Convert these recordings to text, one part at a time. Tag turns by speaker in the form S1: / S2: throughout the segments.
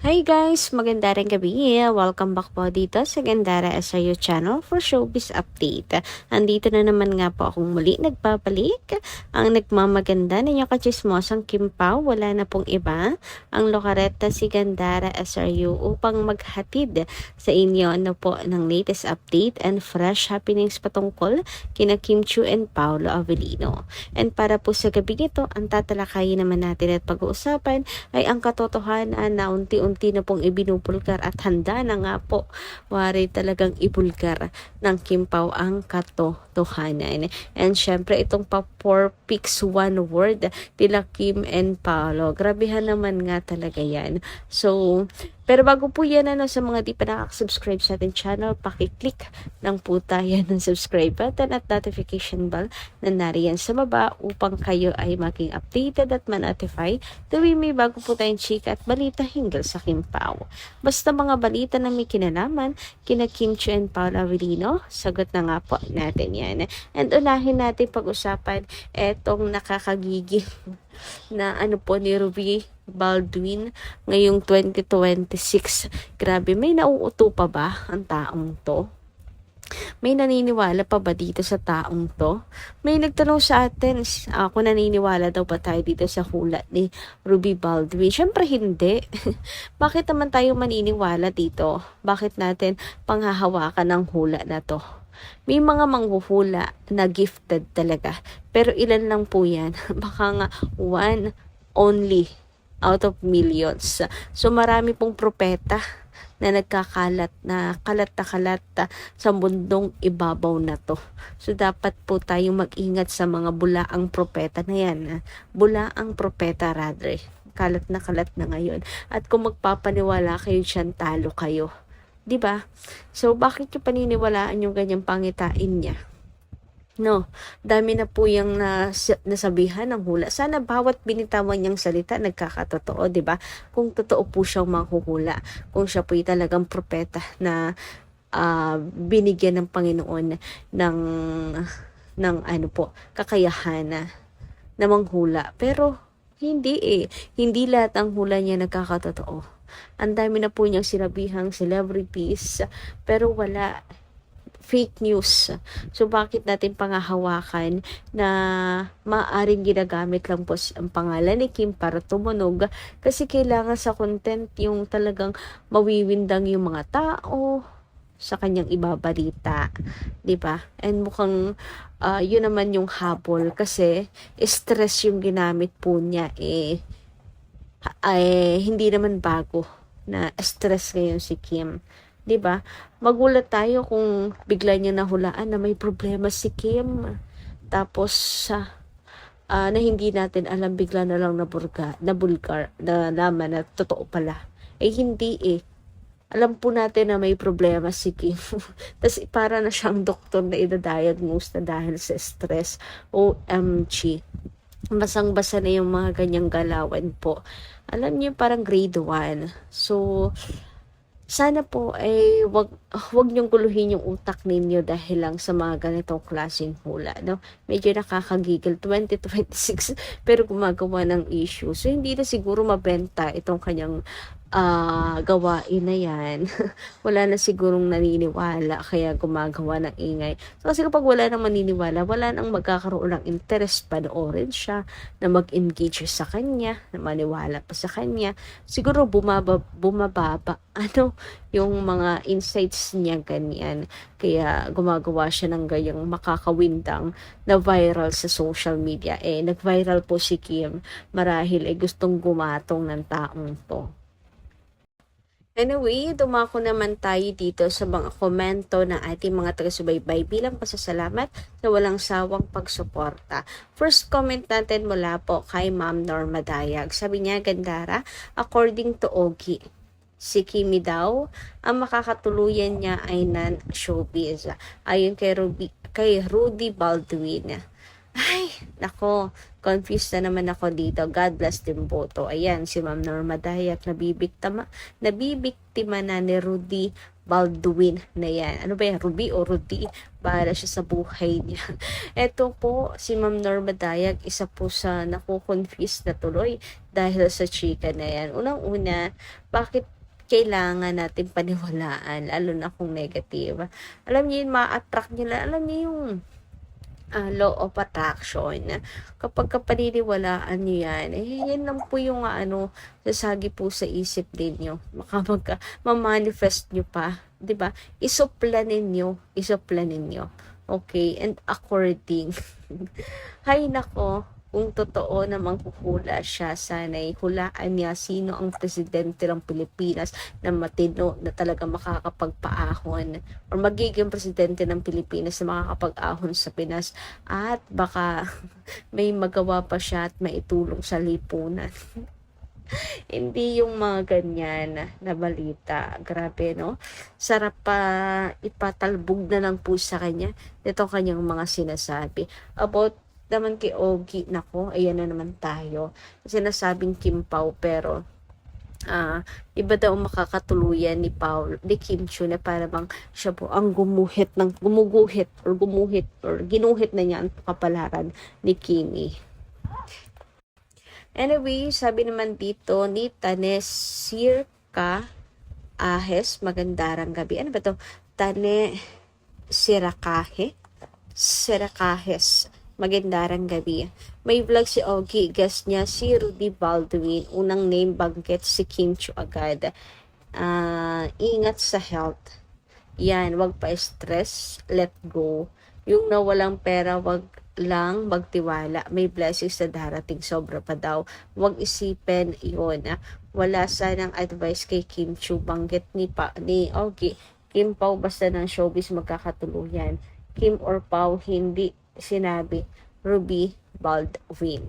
S1: Hi guys! Maganda rin gabi. Welcome back po dito sa Gandara SRU channel for showbiz update. Andito na naman nga po akong muli nagpapalik. Ang nagmamaganda na yung kachismosang Kim Pao, wala na pong iba. Ang lokareta si Gandara SRU upang maghatid sa inyo po ng latest update and fresh happenings patungkol kina Kim Chiu and Paolo Avellino. And para po sa gabi nito, ang tatalakayin naman natin at pag-uusapan ay ang katotohanan na unti-unti na pong ibinubulgar at handa na nga po wari talagang ibulgar ng Kim Pao ang katotohanan. And syempre itong pa 4 picks 1 word nila Kim and Paolo. Grabehan naman nga talaga yan. So, pero bago po yan, sa mga di pa nakasubscribe sa ating channel, pakiclick lang po tayo ng subscribe button at notification bell na nariyan sa baba upang kayo ay maging updated at ma-notify tuwing may bago po tayong chika at balita hinggil sa Kim Pao. Basta mga balita na may kinalaman, kina Kim Chiu and Paolo Avellino, sagot na nga po natin yan. And unahin natin pag-usapan etong nakakagigil na po ni Ruby Baldwin ngayong 2026. Grabe, may nauuto pa ba ang taong to? May naniniwala pa ba dito sa taong to? May nagtanong sa atin kung naniniwala daw ba tayo dito sa hula ni Ruby Baldwin. Siyempre hindi. Bakit naman tayo maniniwala dito? Bakit natin panghahawakan ng hula na to? May mga manghuhula na gifted talaga. Pero ilan lang po yan. Baka nga one only out of millions. So marami pong propeta na nagkakalat na kalat sa mundong ibabaw na to. So dapat po tayong mag-ingat sa mga bulaang propeta na yan. Bulaang propeta rather. Kalat na ngayon. At kung magpapaniwala kayo dyan, talo kayo. 'Di ba? So bakit yung paniniwalaan yung ganyang pangitain niya? No, dami na po yung nasabihan ng hula. Sana bawat binitawan niyang salita nagkakatotoo, 'di ba? Kung totoo po siyang manghuhula, kung siya po talagang propeta na binigyan ng Panginoon ng kakayahan na manghula. Pero hindi Hindi lahat ang hula niya nagkakatotoo. Ang dami na po niyang sinabihang celebrities, pero wala, fake news. So bakit natin pangahawakan na maaring ginagamit lang po ang pangalan ni Kim para tumunog? Kasi kailangan sa content yung talagang mawiwindang yung mga tao sa kanyang ibabalita, 'di ba? And mukhang yun naman yung habol kasi stress yung ginamit po niya hindi naman bago na stress ngayon si Kim. 'Di ba? Magulat tayo kung bigla niya nahulaan na may problema si Kim. Tapos na hindi natin alam, bigla na lang na bulgar, na naman na totoo pala. Hindi. Alam po natin na may problema si Kim. Tapos para na siyang doktor na idadiagnose na dahil sa stress. OMG. Basang-basa na yung mga ganyang galawan po. Alam niyo, parang grade 1. So, sana po ay wag niyong guluhin yung utak ninyo dahil lang sa mga ganitong klaseng hula, no? Medyo nakakagigil 2026 pero gumagawa ng issue. So hindi na siguro mabenta itong kanyang gawain na yan. Wala na sigurong naniniwala kaya gumagawa ng ingay. So kasi kapag wala nang maniniwala, wala nang magkakaroon ng interest panoorin siya, na mag-engage sa kanya, na maniwala pa sa kanya. Siguro bumababa yung mga insights niya ganyan. Kaya gumagawa siya ng gayang makakawindang na viral sa social media. Nag-viral po si Kim marahil gustong gumatong ng taong to. Anyway, dumako naman tayo dito sa mga komento ng ating mga taga-subaybay bilang pasasalamat sa walang sawang pagsuporta. First comment natin mula po kay Ma'am Norma Dayag. Sabi niya, Gandara, according to Ogie, si Kimi daw, ang makakatuluyan niya ay non-showbiz. Ayon kay Rudy Baldwin. Ay, nako, confused na naman ako dito. God bless din boto. Ayan, si Ma'am Norma Dayak, nabibiktima na ni Rudy Baldwin na yan. Ano ba yan? Ruby o Rudy? Para siya sa buhay niya. Eto po, si Ma'am Norma Dayak, isa po sa nakukonfuse na tuloy dahil sa chika na yan. Unang-una, bakit kailangan natin paniwalaan, lalo na kung negative? Alam niyo yun, ma-attract nila. Alam niyo yung law of attraction. Kapag kapaniniwalaan nyo yan, yan lang po yung sasagi po sa isip ninyo. Mamanifest nyo pa, 'di ba? Isoplanin nyo. Okay, and according. Hay nako, kung totoo namang hula siya, sana'y hulaan niya sino ang presidente ng Pilipinas na matino na talaga makakapagpaahon or magiging presidente ng Pilipinas na makakapag-ahon sa Pinas at baka may magawa pa siya at maitulong sa lipunan. Hindi yung mga ganyan na balita. Grabe, no? Sarap pa ipatalbog na lang po sa kanya. Ito kanyang mga sinasabi. About naman kay Ogie, nako, ayan na naman tayo. Sinasabing Kim Pao, pero iba daw makakatuluyan ni Kim Chiu na para bang siya po ang gumuhit or ginuhit na niya ang kapalaran ni Kimi. Anyway, sabi naman dito ni Tanesirka Ahes, magandarang gabi. Ano ba to? Sirakahes. Magandarang gabi. May vlog si Ogie, guest niya si Rudy Baldwin. Unang name banggit si Kim Chiu agad. Ingat sa health. Yan, wag pa stress, let go. Yung nawalang pera, wag lang magtiwala. May blessings na darating, sobra pa daw. Wag isipin yun. Wala sanang advice kay Kim Chiu. Banggit ni Ogie. Kim Pao basta ng showbiz magkakatuluyan. Kim or Pao hindi sinabi. Ruby Baldwin.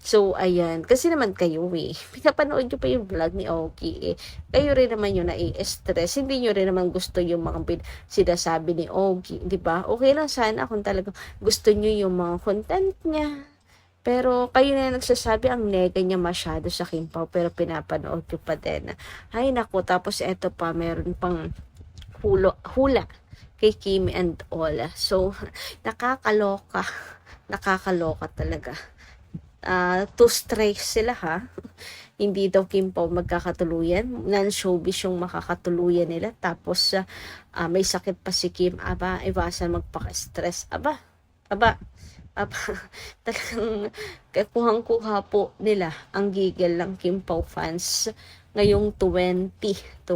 S1: So, ayan. Kasi naman kayo pinapanood nyo pa yung vlog ni Ogie Kayo rin naman yung nai-stress. Hindi nyo rin naman gusto yung mga sinasabi ni Ogie. Diba? Okay lang sana kung talagang gusto nyo yung mga content niya. Pero kayo na nagsasabi ang nega niya masyado sa Kim Pao, pero pinapanood nyo pa din. Ay naku, tapos eto pa, meron pang hula kay Kim and all. So, nakakaloka talaga. Two strikes sila Hindi daw Kim Pao magkakatuluyan. Non-showbiz yung makakatuluyan nila. Tapos, may sakit pa si Kim. Aba, iwasan magpaka-stress. Aba, talagang kuhang-kuha po nila ang gigil ng Kim Pao fans ngayong 2026.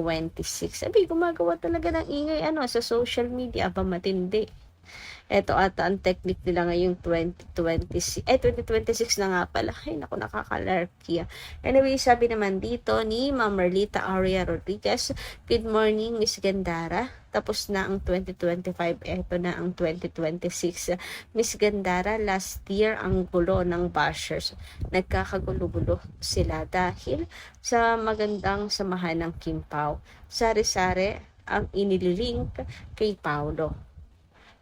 S1: Sabi, gumagawa talaga ng ingay sa social media. Aba, matindi. Ito ata ang technique nila ngayong 2026 na nga pala. Ay, naku, nakakalarkia. Anyway, sabi naman dito ni Ma'am Merlita Aria Rodriguez, good morning, Miss Gandara. Tapos na ang 2025, eto na ang 2026. Miss Gandara, last year ang gulo ng bashers. Nagkakagulo-gulo sila dahil sa magandang samahan ng Kim Pao. Sari-sari ang inililink kay Paolo.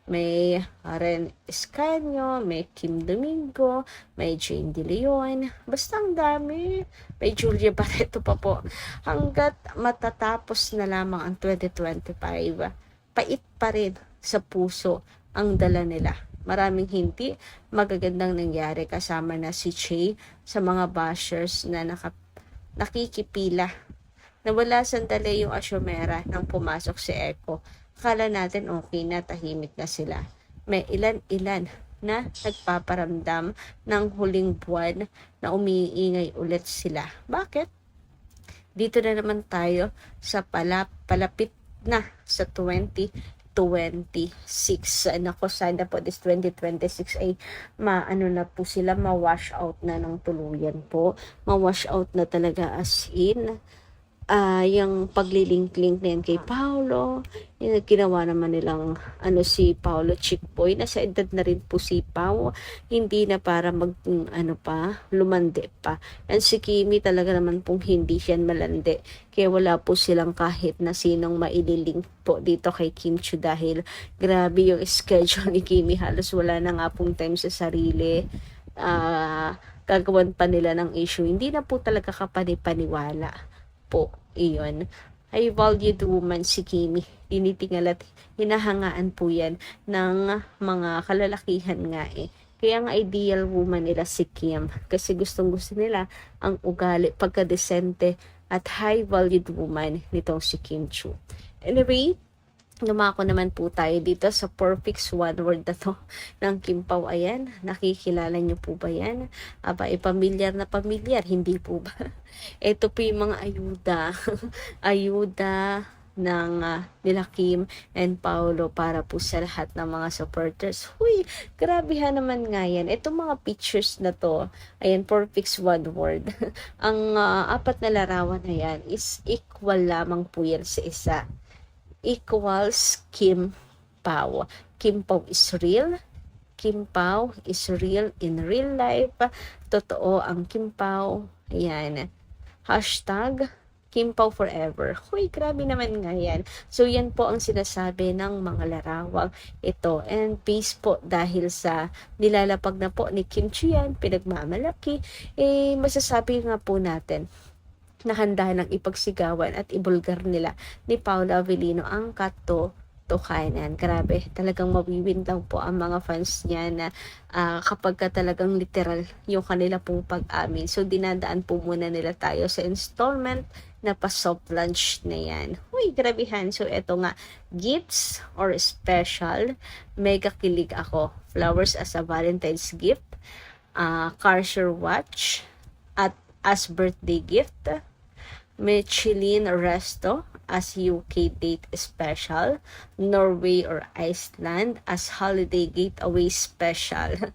S1: May Aren Escanio, may Kim Domingo, may Jane De Leon. Basta ang dami. May Julia Barreto pa po. Hanggat matatapos na lamang ang 2025, pait pa rin sa puso ang dala nila. Maraming hindi magagandang nangyari kasama na si Che sa mga bashers na nakikipila. Nawala sandali yung asyomera nang pumasok si Echo. Akala natin okay na, tahimik na sila. May ilan-ilan na nagpaparamdam ng huling buwan na umiingay ulit sila. Bakit? Dito na naman tayo sa palapit na sa 2026. Nako, sana po this 2026 ay na po sila, ma-wash out na ng tuluyan po. Ma-wash out na talaga as in. yung paglilink-link na yan kay Paolo, yung ginawa naman nilang si Paolo chick boy, nasa edad na rin po si Pao, hindi na para lumande pa. And si Kimi talaga naman pong hindi siya malandi, kaya wala po silang kahit na sinong maililink po dito kay Kim Chiu dahil grabe yung schedule ni Kimi, halos wala na nga pong time sa sarili. Gagawan pa nila ng issue, hindi na po talaga kapanipaniwala po iyon. High valued woman si Kimi, tinitingal at hinahangaan po yan ng mga kalalakihan nga Kaya ang ideal woman nila si Kim, kasi gustong gusto nila ang ugali, pagkadesente at high valued woman nitong si Kim Chiu. Anyway, lumako naman po tayo dito sa perfect one word na to ng Kim Pao. Ayan, nakikilala niyo po ba yan? Aba, pamilyar na pamilyar, hindi po ba? Ito po yung mga ayuda ng nila Kim and Paolo para po sa lahat ng mga supporters. Huy, grabe naman nga yan. Itong mga pictures na to, ayan, perfect one word. Ang apat na larawan na yan is equal lamang po yan sa isa. Equals Kim Pao. Kim Pao is real. Kim Pao is real in real life. Totoo ang Kim Pao. Ayan. Hashtag Kim Pao forever. Huy, grabe naman nga yan. So, yan po ang sinasabi ng mga larawang ito. And peace po dahil sa nilalapag na po ni Kim Chiu yan, pinagmamalaki. Masasabi nga po natin na handa ng ipagsigawan at ibulgar nila ni Paolo Avellino ang katotohanan. Grabe, talagang mawiwin lang po ang mga fans niya na kapag talagang literal yung kanila pong pag-amin. So, dinadaan po muna nila tayo sa installment na pa-soft launch na yan. Uy, grabehan. So, eto nga, gifts or special, mega kilig ako. Flowers as a Valentine's gift, Karcher watch, at as birthday gift, Michelin Resto as UK date special, Norway or Iceland as holiday getaway special.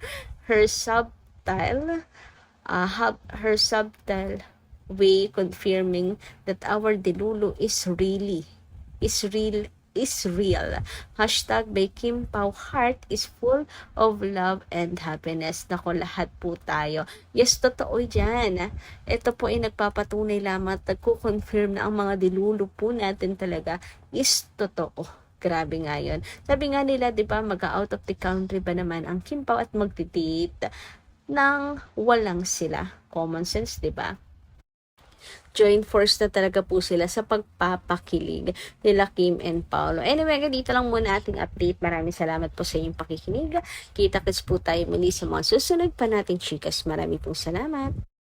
S1: Her subtle way confirming that our Delulu is real. Hashtag by Kim Pao heart is full of love and happiness. Nako, lahat po tayo. Yes, totoo dyan. Ito po ay nagpapatunay lamang at nagko-confirm na ang mga dilulo po natin talaga is totoo. Grabe nga yun. Sabi nga nila, di ba, mag-out of the country ba naman ang Kim Pao at magti-date nang walang sila. Common sense, di ba? Join force na talaga po sila sa pagpapakilig nila Kim and Paolo. Anyway, dito lang muna ating update. Maraming salamat po sa inyong pakikinig. Kita-kits po tayo muli sa mga susunod pa nating chikas. Maraming pong salamat.